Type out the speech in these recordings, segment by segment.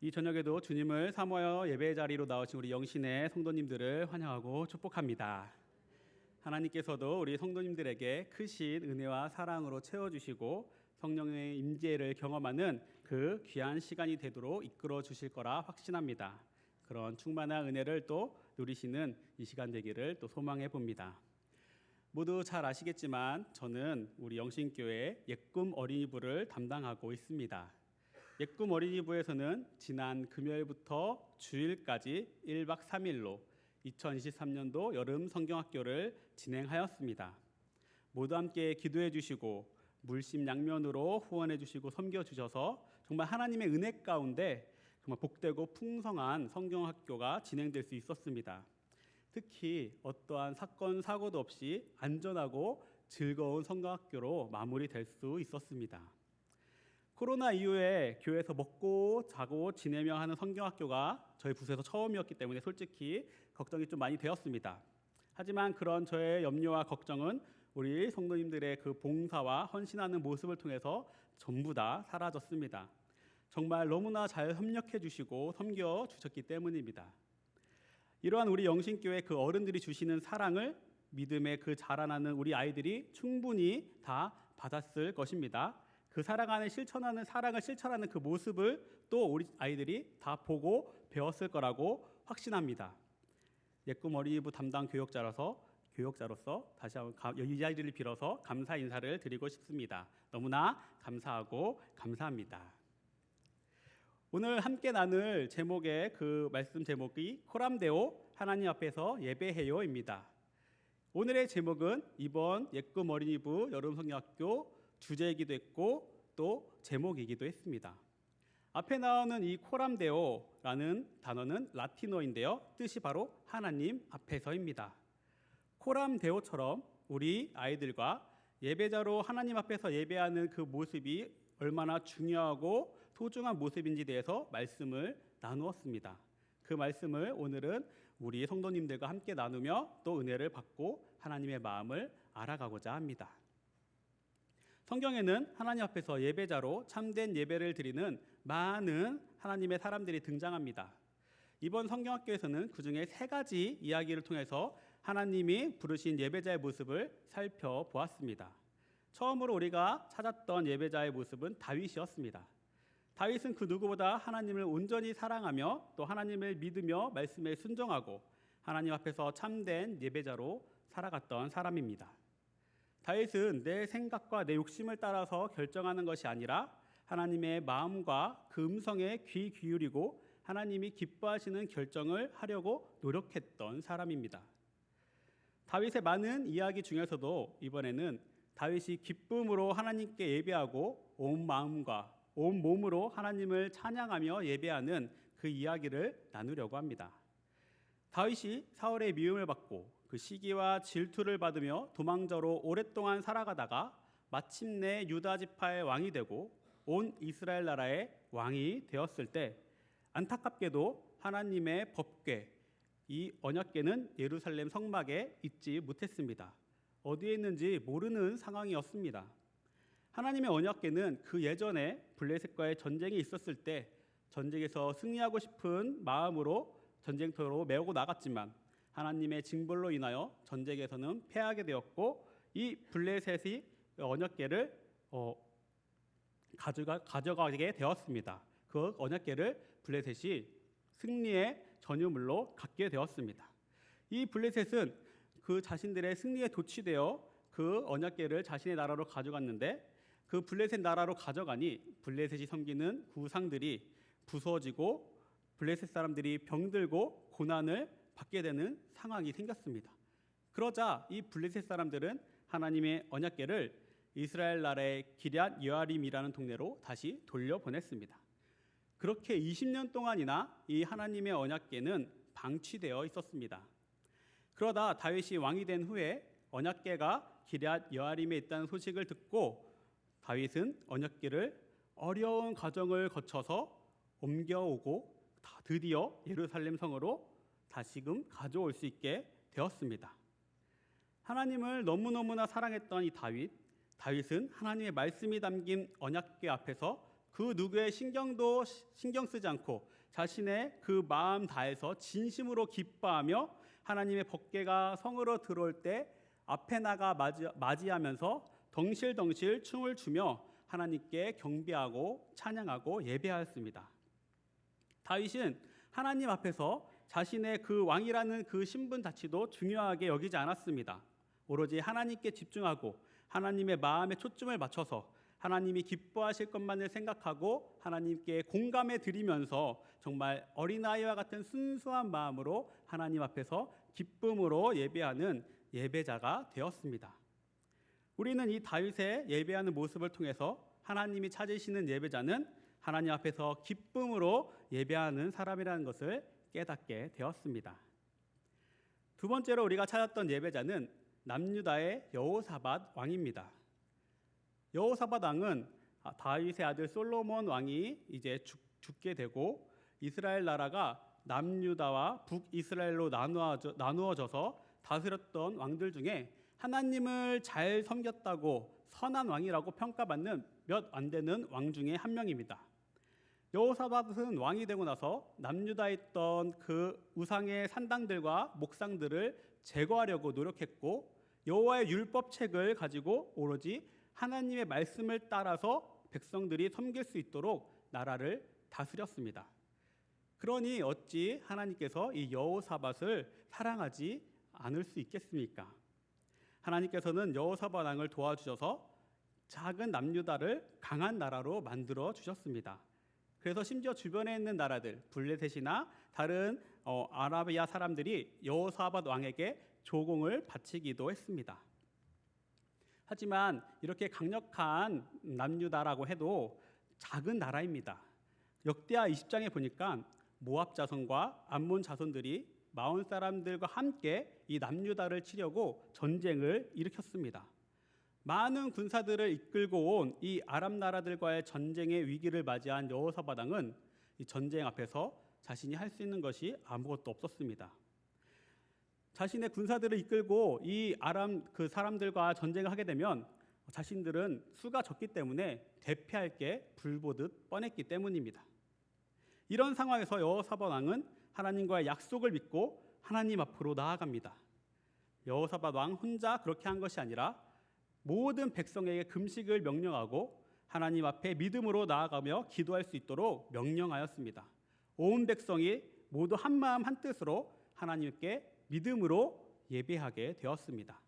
이 저녁에도 주님을 사모하여 예배 자리로 나오신 우리 영신의 성도님들을 환영하고 축복합니다. 하나님께서도 우리 성도님들에게 크신 은혜와 사랑으로 채워주시고 성령의 임재를 경험하는 그 귀한 시간이 되도록 이끌어 주실 거라 확신합니다. 그런 충만한 은혜를 또 누리시는 이 시간 되기를 또 소망해 봅니다. 모두 잘 아시겠지만 저는 우리 영신교회 예꿈 어린이부를 담당하고 있습니다. 예꿈 어린이부에서는 지난 금요일부터 주일까지 1박 3일로 2023년도 여름 성경학교를 진행하였습니다. 모두 함께 기도해 주시고 물심양면으로 후원해 주시고 섬겨 주셔서 정말 하나님의 은혜 가운데 정말 복되고 풍성한 성경학교가 진행될 수 있었습니다. 특히 어떠한 사건 사고도 없이 안전하고 즐거운 성경학교로 마무리될 수 있었습니다. 코로나 이후에 교회에서 먹고 자고 지내며 하는 성경학교가 저희 부서에서 처음이었기 때문에 솔직히 걱정이 좀 많이 되었습니다. 하지만 그런 저의 염려와 걱정은 우리 성도님들의 그 봉사와 헌신하는 모습을 통해서 전부 다 사라졌습니다. 정말 너무나 잘 협력해 주시고 섬겨 주셨기 때문입니다. 이러한 우리 영신교회 그 어른들이 주시는 사랑을 믿음의 그 자라나는 우리 아이들이 충분히 다 받았을 것입니다. 그 사랑을 실천하는 그 모습을 또 우리 아이들이 다 보고 배웠을 거라고 확신합니다. 예꿈 어린이부 담당 교역자로서 다시 한번 이 자리를 빌어서 감사 인사를 드리고 싶습니다. 너무나 감사하고 감사합니다. 오늘 함께 나눌 제목의 그 말씀 제목이 코람데오 하나님 앞에서 예배해요입니다. 오늘의 제목은 이번 예꿈 어린이부 여름 성경학교 주제이기도 했고 또 제목이기도 했습니다. 앞에 나오는 이 코람데오라는 단어는 라틴어인데요. 뜻이 바로 하나님 앞에서입니다. 코람데오처럼 우리 아이들과 예배자로 하나님 앞에서 예배하는 그 모습이 얼마나 중요하고 소중한 모습인지 대해서 말씀을 나누었습니다. 그 말씀을 오늘은 우리 성도님들과 함께 나누며 또 은혜를 받고 하나님의 마음을 알아가고자 합니다. 성경에는 하나님 앞에서 예배자로 참된 예배를 드리는 많은 하나님의 사람들이 등장합니다. 이번 성경학교에서는 그중에 3가지 이야기를 통해서 하나님이 부르신 예배자의 모습을 살펴보았습니다. 처음으로 우리가 찾았던 예배자의 모습은 다윗이었습니다. 다윗은 그 누구보다 하나님을 온전히 사랑하며 또 하나님을 믿으며 말씀에 순종하고 하나님 앞에서 참된 예배자로 살아갔던 사람입니다. 다윗은 내 생각과 내 욕심을 따라서 결정하는 것이 아니라 하나님의 마음과 그 음성에 귀 기울이고 하나님이 기뻐하시는 결정을 하려고 노력했던 사람입니다. 다윗의 많은 이야기 중에서도 이번에는 다윗이 기쁨으로 하나님께 예배하고 온 마음과 온 몸으로 하나님을 찬양하며 예배하는 그 이야기를 나누려고 합니다. 다윗이 사울의 미움을 받고 그 시기와 질투를 받으며 도망자로 오랫동안 살아가다가 마침내 유다 지파의 왕이 되고 온 이스라엘 나라의 왕이 되었을 때 안타깝게도 하나님의 법궤, 이 언약궤는 예루살렘 성막에 있지 못했습니다. 어디에 있는지 모르는 상황이었습니다. 하나님의 언약궤는 그 예전에 블레셋과의 전쟁이 있었을 때 전쟁에서 승리하고 싶은 마음으로 전쟁터로 메고 나갔지만 하나님의 징벌로 인하여 전쟁에서는 패하게 되었고 이 블레셋이 언약궤를 가져가게 되었습니다. 그 언약궤를 블레셋이 승리의 전유물로 갖게 되었습니다. 이 블레셋은 그 자신들의 승리에 도취되어 그 언약궤를 자신의 나라로 가져갔는데 그 블레셋 나라로 가져가니 블레셋이 섬기는 구상들이 부서지고 블레셋 사람들이 병들고 고난을 받게 되는 상황이 생겼습니다. 그러자 이 블레셋 사람들은 하나님의 언약궤를 이스라엘 나라의 기럇 여아림이라는 동네로 다시 돌려보냈습니다. 그렇게 20년 동안이나 이 하나님의 언약궤는 방치되어 있었습니다. 그러다 다윗이 왕이 된 후에 언약궤가 기럇 여아림에 있다는 소식을 듣고 다윗은 언약궤를 어려운 과정을 거쳐서 ом겨오고 드디어 예루살렘 성으로 다시금 가져올 수 있게 되었습니다. 하나님을 너무너무나 사랑했던 이 다윗은 하나님의 말씀이 담긴 언약궤 앞에서 그 누구의 신경 쓰지 않고 자신의 그 마음 다해서 진심으로 기뻐하며 하나님의 법궤가 성으로 들어올 때 앞에 나가 맞이하면서 덩실덩실 춤을 추며 하나님께 경배하고 찬양하고 예배하였습니다. 다윗은 하나님 앞에서 자신의 그 왕이라는 그 신분 자체도 중요하게 여기지 않았습니다. 오로지 하나님께 집중하고 하나님의 마음에 초점을 맞춰서 하나님이 기뻐하실 것만을 생각하고 하나님께 공감해 드리면서 정말 어린아이와 같은 순수한 마음으로 하나님 앞에서 기쁨으로 예배하는 예배자가 되었습니다. 우리는 이 다윗의 예배하는 모습을 통해서 하나님이 찾으시는 예배자는 하나님 앞에서 기쁨으로 예배하는 사람이라는 것을 깨닫게 되었습니다. 두 번째로 우리가 찾았던 예배자는 남유다의 여호사밧 왕입니다. 여호사밧 왕은 다윗의 아들 솔로몬 왕이 이제 죽게 되고 이스라엘 나라가 남유다와 북이스라엘로 나누어져서 다스렸던 왕들 중에 하나님을 잘 섬겼다고 선한 왕이라고 평가받는 몇 안 되는 왕 중에 한 명입니다. 여호사밧은 왕이 되고 나서 남유다에 있던 그 우상의 산당들과 목상들을 제거하려고 노력했고 여호와의 율법책을 가지고 오로지 하나님의 말씀을 따라서 백성들이 섬길 수 있도록 나라를 다스렸습니다. 그러니 어찌 하나님께서 이 여호사밧을 사랑하지 않을 수 있겠습니까? 하나님께서는 여호사밧 왕을 도와주셔서 작은 남유다를 강한 나라로 만들어 주셨습니다. 그래서 심지어 주변에 있는 나라들 블레셋이나 다른 아라비아 사람들이 여호사밧 왕에게 조공을 바치기도 했습니다. 하지만 이렇게 강력한 남유다라고 해도 작은 나라입니다. 역대하 20장에 보니까 모압 자손과 암몬 자손들이 마온 사람들과 함께 이 남유다를 치려고 전쟁을 일으켰습니다. 많은 군사들을 이끌고 온 이 아랍 나라들과의 전쟁의 위기를 맞이한 여호사밧 왕은 이 전쟁 앞에서 자신이 할 수 있는 것이 아무것도 없었습니다. 자신의 군사들을 이끌고 이 아람 그 사람들과 전쟁을 하게 되면 자신들은 수가 적기 때문에 대피할 게 불보듯 뻔했기 때문입니다. 이런 상황에서 여호사밧 왕은 하나님과의 약속을 믿고 하나님 앞으로 나아갑니다. 여호사밧 왕 혼자 그렇게 한 것이 아니라 모든 백성에게 금식을 명령하고 하나님 앞에 믿음으로 나아가며 기도할 수 있도록 명령하였습니다. 온 백성이 모두 한 마음 한 뜻으로 하나님께 믿음으로 예배하게 되었습니다.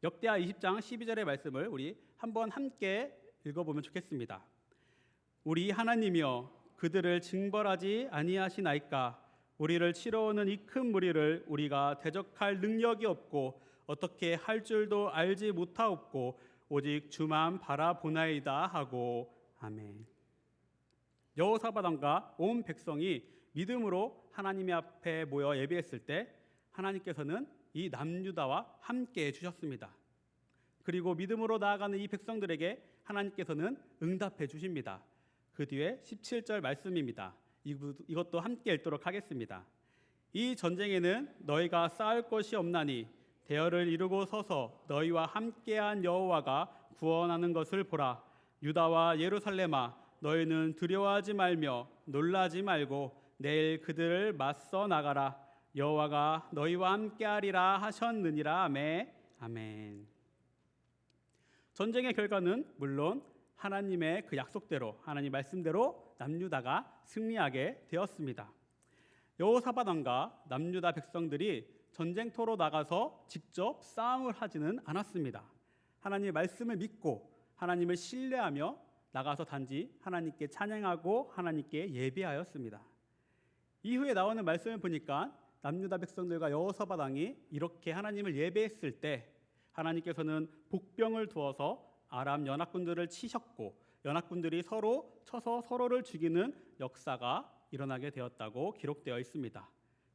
역대하 20장 12절의 말씀을 우리 한번 함께 읽어보면 좋겠습니다. 우리 하나님이여 그들을 징벌하지 아니하시나이까? 우리를 치러오는 이 큰 무리를 우리가 대적할 능력이 없고 어떻게 할 줄도 알지 못하옵고 오직 주만 바라보나이다 하고 아멘. 여호사밧 왕과 온 백성이 믿음으로 하나님의 앞에 모여 예배했을 때 하나님께서는 이 남유다와 함께 해주셨습니다. 그리고 믿음으로 나아가는 이 백성들에게 하나님께서는 응답해 주십니다. 그 뒤에 17절 말씀입니다. 이것도 함께 읽도록 하겠습니다. 이 전쟁에는 너희가 싸울 것이 없나니 대열을 이루고 서서 너희와 함께한 여호와가 구원하는 것을 보라. 유다와 예루살렘아 너희는 두려워하지 말며 놀라지 말고 내일 그들을 맞서 나가라. 여호와가 너희와 함께하리라 하셨느니라. 아멘. 전쟁의 결과는 물론 하나님의 그 약속대로 하나님 말씀대로 남유다가 승리하게 되었습니다. 여호사밧 왕과 남유다 백성들이 전쟁터로 나가서 직접 싸움을 하지는 않았습니다. 하나님의 말씀을 믿고 하나님을 신뢰하며 나가서 단지 하나님께 찬양하고 하나님께 예배하였습니다. 이후에 나오는 말씀을 보니까 남유다 백성들과 여호사밧 왕이 이렇게 하나님을 예배했을 때 하나님께서는 복병을 두어서 아람 연합군들을 치셨고 연합군들이 서로 쳐서 서로를 죽이는 역사가 일어나게 되었다고 기록되어 있습니다.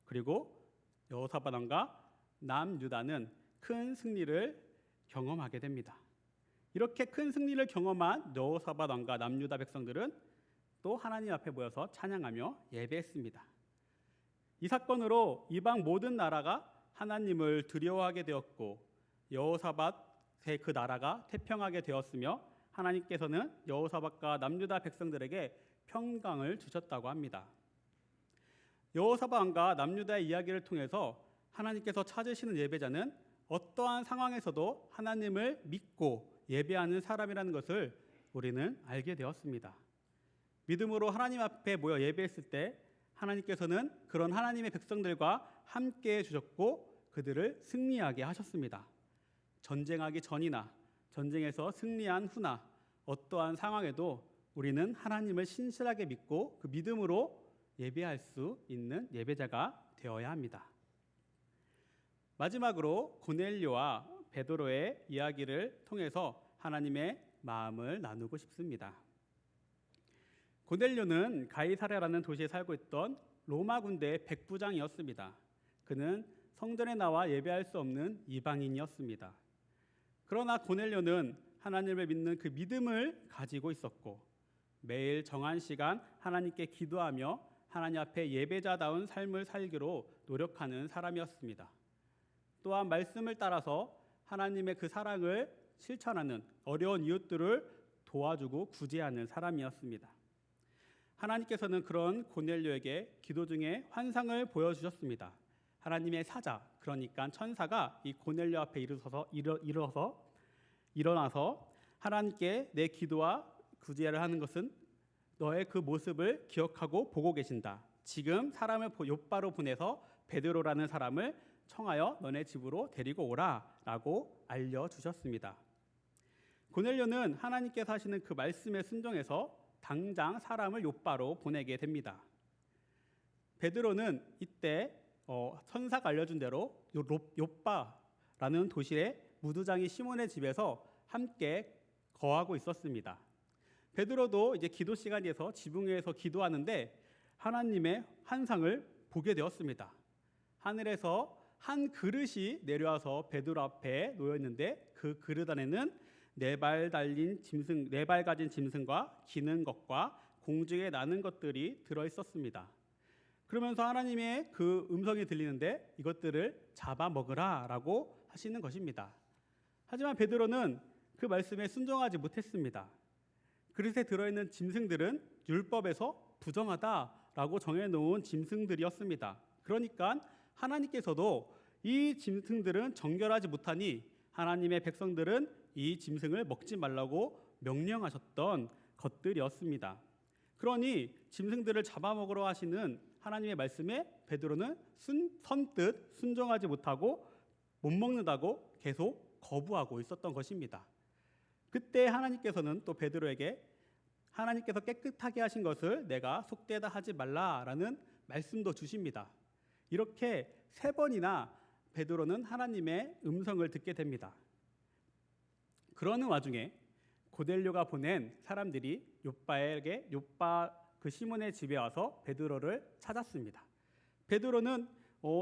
그리고 여호사밧 왕과 남유다는 큰 승리를 경험하게 됩니다. 이렇게 큰 승리를 경험한 여호사밧 왕과 남유다 백성들은 또 하나님 앞에 모여서 찬양하며 예배했습니다. 이 사건으로 이방 모든 나라가 하나님을 두려워하게 되었고 여호사밧의 그 나라가 태평하게 되었으며 하나님께서는 여호사밧과 남유다 백성들에게 평강을 주셨다고 합니다. 여호사밧 왕과 남유다의 이야기를 통해서 하나님께서 찾으시는 예배자는 어떠한 상황에서도 하나님을 믿고 예배하는 사람이라는 것을 우리는 알게 되었습니다. 믿음으로 하나님 앞에 모여 예배했을 때 하나님께서는 그런 하나님의 백성들과 함께 해주셨고 그들을 승리하게 하셨습니다. 전쟁하기 전이나 전쟁에서 승리한 후나 어떠한 상황에도 우리는 하나님을 신실하게 믿고 그 믿음으로 예배할 수 있는 예배자가 되어야 합니다. 마지막으로 고넬료와 베드로의 이야기를 통해서 하나님의 마음을 나누고 싶습니다. 고넬료는 가이사랴라는 도시에 살고 있던 로마 군대의 백부장이었습니다. 그는 성전에 나와 예배할 수 없는 이방인이었습니다. 그러나 고넬료는 하나님을 믿는 그 믿음을 가지고 있었고 매일 정한 시간 하나님께 기도하며 하나님 앞에 예배자다운 삶을 살기로 노력하는 사람이었습니다. 또한 말씀을 따라서 하나님의 그 사랑을 실천하는 어려운 이웃들을 도와주고 구제하는 사람이었습니다. 하나님께서는 그런 고넬료에게 기도 중에 환상을 보여주셨습니다. 하나님의 사자, 그러니까 천사가 이 고넬료 앞에 일어나서 하나님께 내 기도와 구제를 하는 것은 너의 그 모습을 기억하고 보고 계신다. 지금 사람을 욥바로 보내서 베드로라는 사람을 청하여 너네 집으로 데리고 오라 라고 알려주셨습니다. 고넬료는 하나님께서 하시는 그 말씀에 순종해서 당장 사람을 욥바로 보내게 됩니다. 베드로는 이때 천사가 알려준 대로 욥바라는 도시의 무두장이 시몬의 집에서 함께 거하고 있었습니다. 베드로도 이제 기도 시간에서 지붕 위에서 기도하는데 하나님의 환상을 보게 되었습니다. 하늘에서 한 그릇이 내려와서 베드로 앞에 놓여 있는데 그 그릇 안에는 네 발 가진 짐승과 기는 것과 공중에 나는 것들이 들어 있었습니다. 그러면서 하나님의 그 음성이 들리는데 이것들을 잡아 먹으라라고 하시는 것입니다. 하지만 베드로는 그 말씀에 순종하지 못했습니다. 그릇에 들어있는 짐승들은 율법에서 부정하다라고 정해놓은 짐승들이었습니다. 그러니까 하나님께서도 이 짐승들은 정결하지 못하니 하나님의 백성들은 이 짐승을 먹지 말라고 명령하셨던 것들이었습니다. 그러니 짐승들을 잡아먹으러 하시는 하나님의 말씀에 베드로는 선뜻 순종하지 못하고 못 먹는다고 계속 거부하고 있었던 것입니다. 그때 하나님께서는 또 베드로에게 하나님께서 깨끗하게 하신 것을 내가 속되다 하지 말라라는 말씀도 주십니다. 이렇게 3번이나 베드로는 하나님의 음성을 듣게 됩니다. 그러는 와중에 고넬료가 보낸 사람들이 욥바 그 시몬의 집에 와서 베드로를 찾았습니다. 베드로는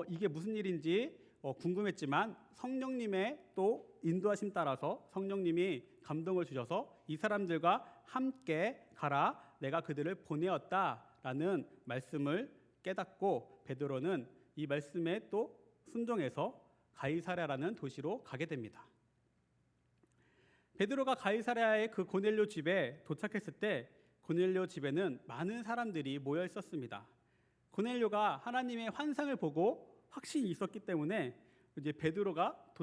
이게 무슨 일인지 궁금했지만 성령님의 또 인도하심 따라서 성령님이 감동을 주셔서 이 사람들과 함께 가라, 내가 그들을 보내었다라는 말씀을 깨닫고 베드로는 이 말씀에 또 순종해서 가이사랴라는 도시로 가게 됩니다. 베드로가 가이사랴의 그 고넬료 집에 도착했을 때 고넬료 집에는 많은 사람들이 모여 있었습니다. 고넬료가 하나님의 환상을 보고 확신이 있었기 때문에 이제 베드로가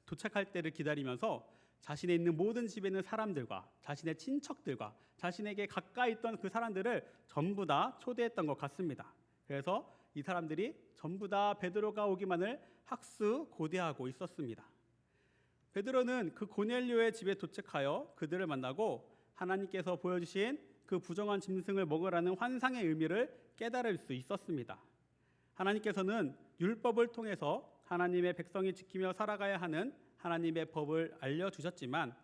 도착할 때를 기다리면서 자신의 있는 모든 집에 있는 사람들과 자신의 친척들과 자신에게 가까이 있던 그 사람들을 전부 다 초대했던 것 같습니다. 그래서 이 사람들이 전부 다 베드로가 오기만을 학수고대하고 있었습니다. 베드로는 그 고넬료의 집에 도착하여 그들을 만나고 하나님께서 보여주신 그 부정한 짐승을 먹으라는 환상의 의미를 깨달을 수 있었습니다. 하나님께서는 율법을 통해서 하나님의 백성이 지키며 살아가야 하는 하나님의 법을 알려주셨지만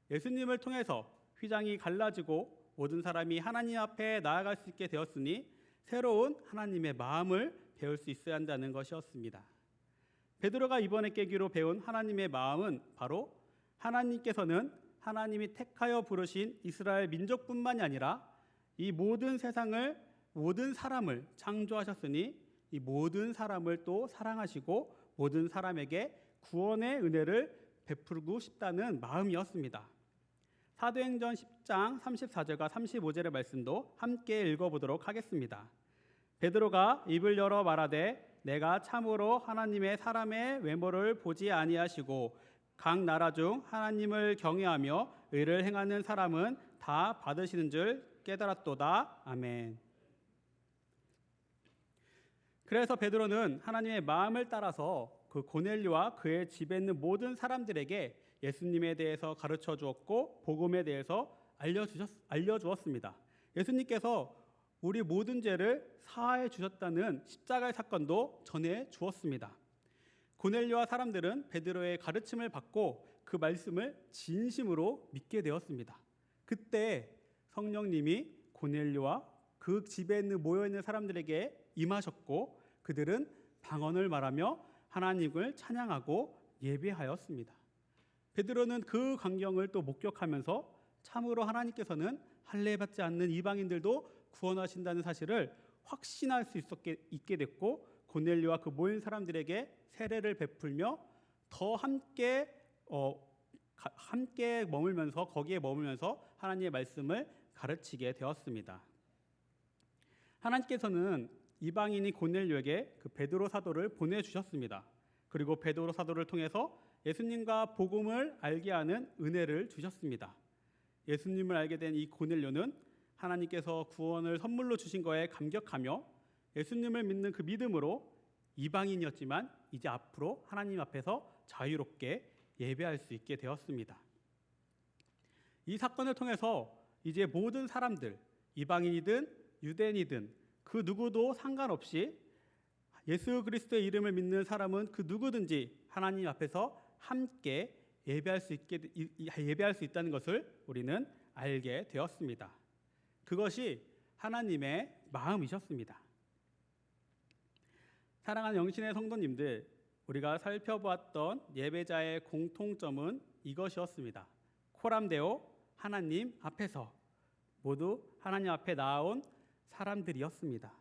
예수님을 통해서 휘장이 갈라지고 모든 사람이 하나님 앞에 나아갈 수 있게 되었으니 새로운 하나님의 마음을 배울 수 있어야 한다는 것이었습니다. 베드로가 이번에 깨기로 배운 하나님의 마음은 바로 하나님께서는 하나님이 택하여 부르신 이스라엘 민족뿐만이 아니라 이 모든 세상을 모든 사람을 창조하셨으니 이 모든 사람을 또 사랑하시고 모든 사람에게 구원의 은혜를 베풀고 싶다는 마음이었습니다. 사도행전 10장 34절과 35절의 말씀도 함께 읽어보도록 하겠습니다. 베드로가 입을 열어 말하되 내가 참으로 하나님의 사람의 외모를 보지 아니하시고 각 나라 중 하나님을 경외하며 의를 행하는 사람은 다 받으시는 줄 깨달았도다. 아멘. 그래서 베드로는 하나님의 마음을 따라서 그 고넬료와 그의 집에 있는 모든 사람들에게 예수님에 대해서 가르쳐 주었고 복음에 대해서 알려주었습니다. 예수님께서 우리 모든 죄를 사하해 주셨다는 십자가의 사건도 전해 주었습니다. 고넬료와 사람들은 베드로의 가르침을 받고 그 말씀을 진심으로 믿게 되었습니다. 그때 성령님이 고넬료와 그 집에 있는 모여있는 사람들에게 임하셨고 그들은 방언을 말하며 하나님을 찬양하고 예배하였습니다. 베드로는 그 광경을 또 목격하면서 참으로 하나님께서는 할례받지 않는 이방인들도 구원하신다는 사실을 확신할 수 있게 됐고 고넬료와 그 모인 사람들에게 세례를 베풀며 더 함께 머물면서 거기에 머물면서 하나님의 말씀을 가르치게 되었습니다. 하나님께서는 이방인이 고넬료에게 그 베드로 사도를 보내주셨습니다. 그리고 베드로 사도를 통해서 예수님과 복음을 알게 하는 은혜를 주셨습니다. 예수님을 알게 된 이 고넬료는 하나님께서 구원을 선물로 주신 거에 감격하며 예수님을 믿는 그 믿음으로 이방인이었지만 이제 앞으로 하나님 앞에서 자유롭게 예배할 수 있게 되었습니다. 이 사건을 통해서 이제 모든 사람들, 이방인이든 유대인이든 그 누구도 상관없이 예수 그리스도의 이름을 믿는 사람은 그 누구든지 하나님 앞에서 함께 예배할 수 있다는 것을 우리는 알게 되었습니다. 그것이 하나님의 마음이셨습니다. 사랑하는 영신의 성도님들, 우리가 살펴보았던 예배자의 공통점은 이것이었습니다. 코람데오, 하나님 앞에서 모두 하나님 앞에 나아온 사람들이었습니다.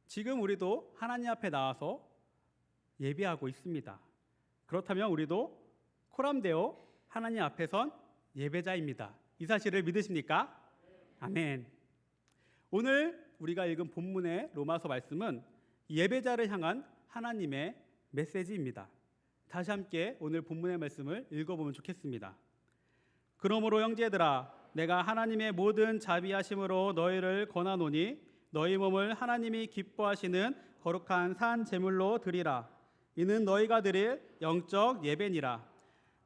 지금 우리도 하나님 앞에 나와서 예배하고 있습니다. 그렇다면 우리도 코람데오, 하나님 앞에 선 예배자입니다. 이 사실을 믿으십니까? 아멘. 오늘 우리가 읽은 본문의 로마서 말씀은 예배자를 향한 하나님의 메시지입니다. 다시 함께 오늘 본문의 말씀을 읽어보면 좋겠습니다. 그러므로 형제들아, 내가 하나님의 모든 자비하심으로 너희를 권하노니 너희 몸을 하나님이 기뻐하시는 거룩한 산 제물로 드리라. 이는 너희가 드릴 영적 예배니라.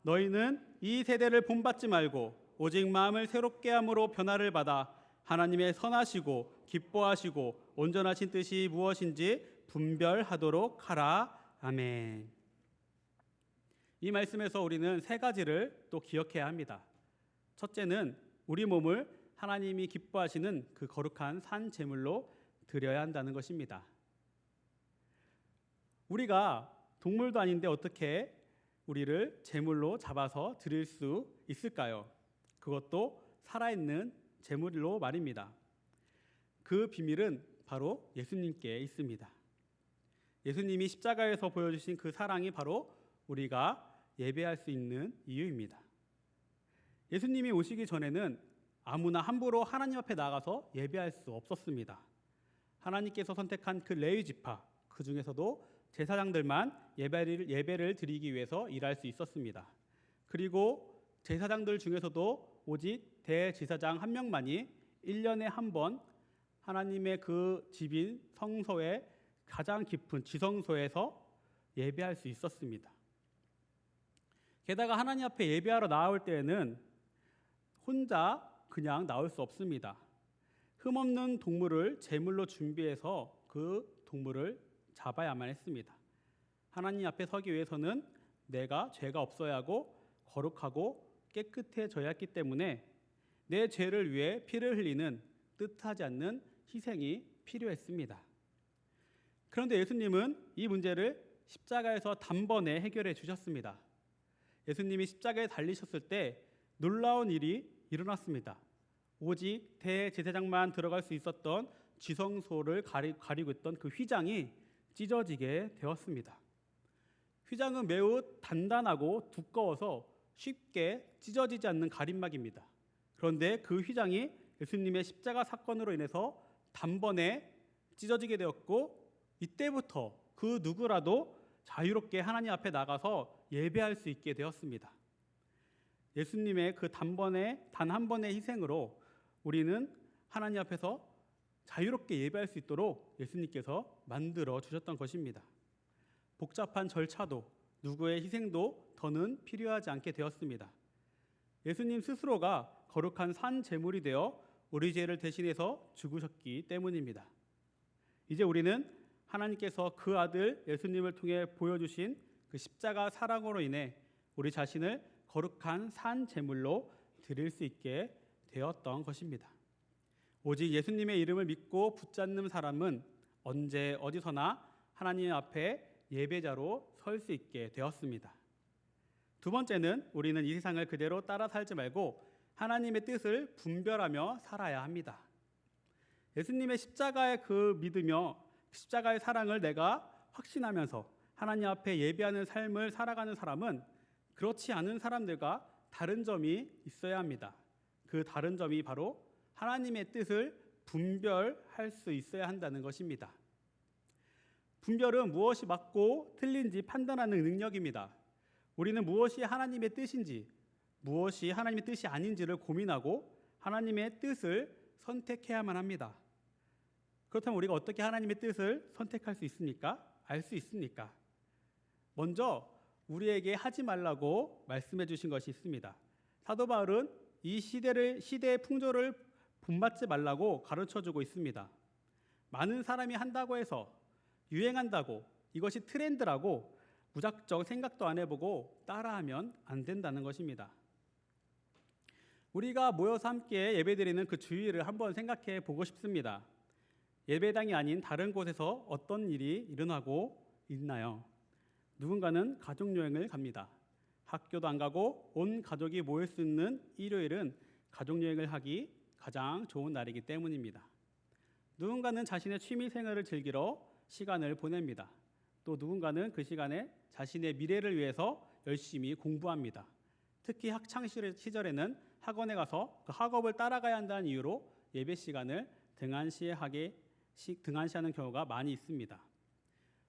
너희는 이 세대를 본받지 말고 오직 마음을 새롭게 함으로 변화를 받아 하나님의 선하시고 기뻐하시고 온전하신 뜻이 무엇인지 분별하도록 하라. 아멘. 이 말씀에서 우리는 세 가지를 또 기억해야 합니다. 첫째는 우리 몸을 하나님이 기뻐하시는 그 거룩한 산 제물로 드려야 한다는 것입니다. 우리가 동물도 아닌데 어떻게 우리를 제물로 잡아서 드릴 수 있을까요? 그것도 살아있는 제물로 말입니다. 그 비밀은 바로 예수님께 있습니다. 예수님이 십자가에서 보여주신 그 사랑이 바로 우리가 예배할 수 있는 이유입니다. 예수님이 오시기 전에는 아무나 함부로 하나님 앞에 나가서 예배할 수 없었습니다. 하나님께서 선택한 그 레위 지파, 그 중에서도 제사장들만 예배를 드리기 위해서 일할 수 있었습니다. 그리고 제사장들 중에서도 오직 대제사장 한 명만이 1년에 한 번 하나님의 그 집인 성소의 가장 깊은 지성소에서 예배할 수 있었습니다. 게다가 하나님 앞에 예배하러 나올 때에는 혼자 그냥 나올 수 없습니다. 흠없는 동물을 제물로 준비해서 그 동물을 잡아야만 했습니다. 하나님 앞에 서기 위해서는 내가 죄가 없어야 하고 거룩하고 깨끗해져야 했기 때문에 내 죄를 위해 피를 흘리는 뜻하지 않는 희생이 필요했습니다. 그런데 예수님은 이 문제를 십자가에서 단번에 해결해 주셨습니다. 예수님이 십자가에 달리셨을 때 놀라운 일이 일어났습니다. 오직 대제사장만 들어갈 수 있었던 지성소를 가리고 있던 그 휘장이 찢어지게 되었습니다. 휘장은 매우 단단하고 두꺼워서 쉽게 찢어지지 않는 가림막입니다. 그런데 그 휘장이 예수님의 십자가 사건으로 인해서 단번에 찢어지게 되었고, 이때부터 그 누구라도 자유롭게 하나님 앞에 나가서 예배할 수 있게 되었습니다. 예수님의 그 단 한 번의 희생으로 우리는 하나님 앞에서 자유롭게 예배할 수 있도록 예수님께서 만들어 주셨던 것입니다. 복잡한 절차도 누구의 희생도 더는 필요하지 않게 되었습니다. 예수님 스스로가 거룩한 산 제물이 되어 우리 죄를 대신해서 죽으셨기 때문입니다. 이제 우리는 하나님께서 그 아들 예수님을 통해 보여주신 그 십자가 사랑으로 인해 우리 자신을 거룩한 산 제물로 드릴 수 있게 되었던 것입니다. 오직 예수님의 이름을 믿고 붙잡는 사람은 언제 어디서나 하나님 앞에 예배자로 설 수 있게 되었습니다. 두 번째는 우리는 이 세상을 그대로 따라 살지 말고 하나님의 뜻을 분별하며 살아야 합니다. 예수님의 십자가의 그 믿으며 십자가의 사랑을 내가 확신하면서 하나님 앞에 예배하는 삶을 살아가는 사람은 그렇지 않은 사람들과 다른 점이 있어야 합니다. 그 다른 점이 바로 하나님의 뜻을 분별할 수 있어야 한다는 것입니다. 분별은 무엇이 맞고 틀린지 판단하는 능력입니다. 우리는 무엇이 하나님의 뜻인지, 무엇이 하나님의 뜻이 아닌지를 고민하고 하나님의 뜻을 선택해야만 합니다. 그렇다면 우리가 어떻게 하나님의 뜻을 선택할 수 있습니까? 알 수 있습니까? 먼저 우리에게 하지 말라고 말씀해 주신 것이 있습니다. 사도 바울은 이 시대의 풍조를 본받지 말라고 가르쳐주고 있습니다. 많은 사람이 한다고 해서 유행한다고 이것이 트렌드라고 무작정 생각도 안 해보고 따라하면 안 된다는 것입니다. 우리가 모여서 함께 예배드리는 그 주의를 한번 생각해 보고 싶습니다. 예배당이 아닌 다른 곳에서 어떤 일이 일어나고 있나요? 누군가는 가족여행을 갑니다. 학교도 안 가고 온 가족이 모일 수 있는 일요일은 가족여행을 하기 가장 좋은 날이기 때문입니다. 누군가는 자신의 취미 생활을 즐기러 시간을 보냅니다. 또 누군가는 그 시간에 자신의 미래를 위해서 열심히 공부합니다. 특히 학창 시절에는 학원에 가서 그 학업을 따라가야 한다는 이유로 예배 시간을 등한시하는 경우가 많이 있습니다.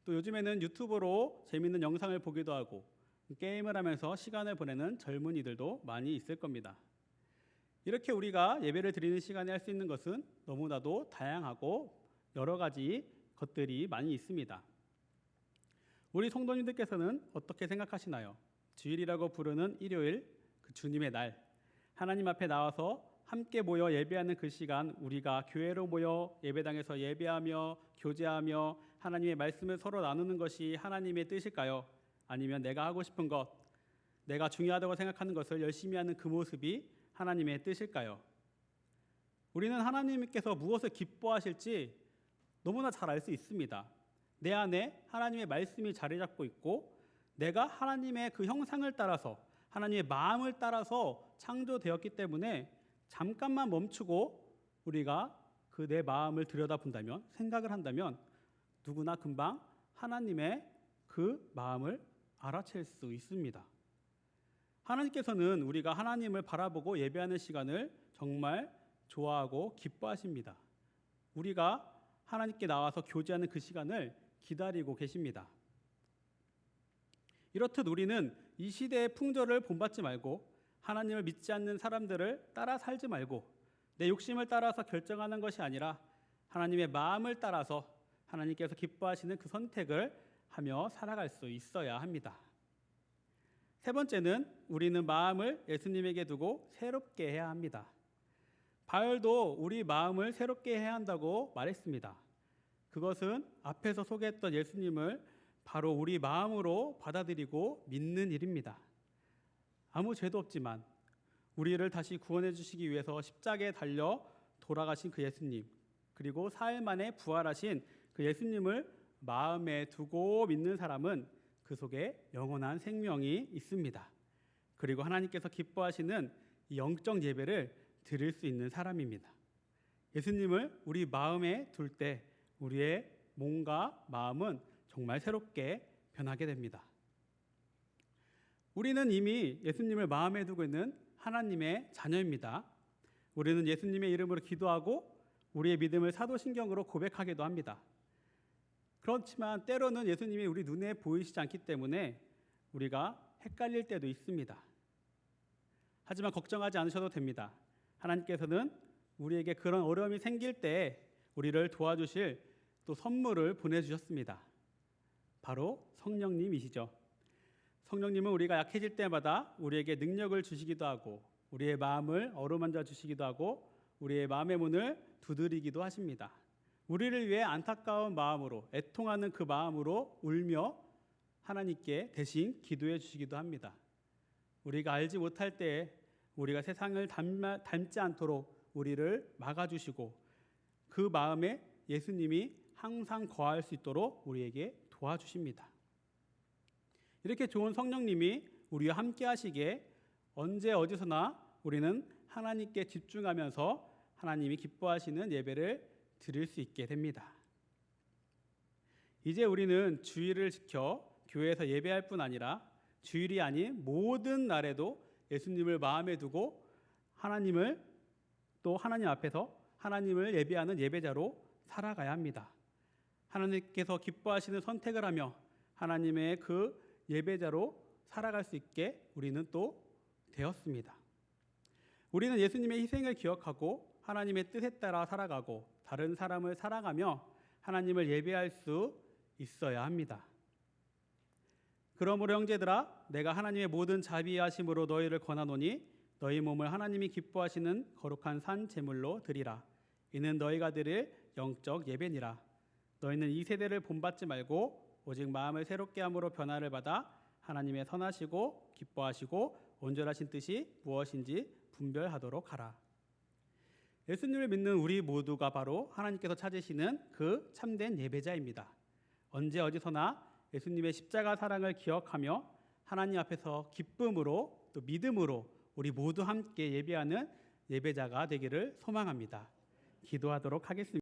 또 요즘에는 유튜브로 재미있는 영상을 보기도 하고 게임을 하면서 시간을 보내는 젊은이들도 많이 있을 겁니다. 이렇게 우리가 예배를 드리는 시간에 할 수 있는 것은 너무나도 다양하고 여러 가지 것들이 많이 있습니다. 우리 성도님들께서는 어떻게 생각하시나요? 주일이라고 부르는 일요일, 그 주님의 날, 하나님 앞에 나와서 함께 모여 예배하는 그 시간, 우리가 교회로 모여 예배당에서 예배하며 교제하며 하나님의 말씀을 서로 나누는 것이 하나님의 뜻일까요? 아니면 내가 하고 싶은 것, 내가 중요하다고 생각하는 것을 열심히 하는 그 모습이 하나님의 뜻일까요? 우리는 하나님께서 무엇을 기뻐하실지 너무나 잘 알 수 있습니다. 내 안에 하나님의 말씀이 자리 잡고 있고 내가 하나님의 그 형상을 따라서 하나님의 마음을 따라서 창조되었기 때문에 잠깐만 멈추고 우리가 그 내 마음을 들여다본다면, 생각을 한다면 누구나 금방 하나님의 그 마음을 알아챌 수 있습니다. 하나님께서는 우리가 하나님을 바라보고 예배하는 시간을 정말 좋아하고 기뻐하십니다. 우리가 하나님께 나와서 교제하는 그 시간을 기다리고 계십니다. 이렇듯 우리는 이 시대의 풍조를 본받지 말고 하나님을 믿지 않는 사람들을 따라 살지 말고 내 욕심을 따라서 결정하는 것이 아니라 하나님의 마음을 따라서 하나님께서 기뻐하시는 그 선택을 하며 살아갈 수 있어야 합니다. 세 번째는 우리는 마음을 예수님에게 두고 새롭게 해야 합니다. 바울도 우리 마음을 새롭게 해야 한다고 말했습니다. 그것은 앞에서 소개했던 예수님을 바로 우리 마음으로 받아들이고 믿는 일입니다. 아무 죄도 없지만 우리를 다시 구원해 주시기 위해서 십자가에 달려 돌아가신 그 예수님, 그리고 사흘 만에 부활하신 그 예수님을 마음에 두고 믿는 사람은 그 속에 영원한 생명이 있습니다. 그리고 하나님께서 기뻐하시는 영적 예배를 드릴 수 있는 사람입니다. 예수님을 우리 마음에 둘 때 우리의 몸과 마음은 정말 새롭게 변하게 됩니다. 우리는 이미 예수님을 마음에 두고 있는 하나님의 자녀입니다. 우리는 예수님의 이름으로 기도하고 우리의 믿음을 사도신경으로 고백하기도 합니다. 그렇지만 때로는 예수님이 우리 눈에 보이시지 않기 때문에 우리가 헷갈릴 때도 있습니다. 하지만 걱정하지 않으셔도 됩니다. 하나님께서는 우리에게 그런 어려움이 생길 때 우리를 도와주실 또 선물을 보내주셨습니다. 바로 성령님이시죠. 성령님은 우리가 약해질 때마다 우리에게 능력을 주시기도 하고 우리의 마음을 어루만져 주시기도 하고 우리의 마음의 문을 두드리기도 하십니다. 우리를 위해 안타까운 마음으로 애통하는 그 마음으로 울며 하나님께 대신 기도해 주시기도 합니다. 우리가 알지 못할 때에 우리가 세상을 닮지 않도록 우리를 막아주시고 그 마음에 예수님이 항상 거할 수 있도록 우리에게 도와주십니다. 이렇게 좋은 성령님이 우리와 함께 하시기에 언제 어디서나 우리는 하나님께 집중하면서 하나님이 기뻐하시는 예배를 드릴 수 있게 됩니다. 이제 우리는 주일을 지켜 교회에서 예배할 뿐 아니라 주일이 아닌 모든 날에도 예수님을 마음에 두고 하나님을 또 하나님 앞에서 하나님을 예배하는 예배자로 살아가야 합니다. 하나님께서 기뻐하시는 선택을 하며 하나님의 그 예배자로 살아갈 수 있게 우리는 또 되었습니다. 우리는 예수님의 희생을 기억하고 하나님의 뜻에 따라 살아가고 다른 사람을 살아가며 하나님을 예배할 수 있어야 합니다. 그러므로 형제들아, 내가 하나님의 모든 자비하심으로 너희를 권하노니 너희 몸을 하나님이 기뻐하시는 거룩한 산 제물로 드리라. 이는 너희가 드릴 영적 예배니라. 너희는 이 세대를 본받지 말고 오직 마음을 새롭게 함으로 변화를 받아 하나님의 선하시고 기뻐하시고 온전하신 뜻이 무엇인지 분별하도록 하라. 예수님을 믿는 우리 모두가 바로 하나님께서 찾으시는 그 참된 예배자입니다. 언제 어디서나 예수님의 십자가 사랑을 기억하며 하나님 앞에서 기쁨으로 또 믿음으로 우리 모두 함께 예배하는 예배자가 되기를 소망합니다. 기도하도록 하겠습니다.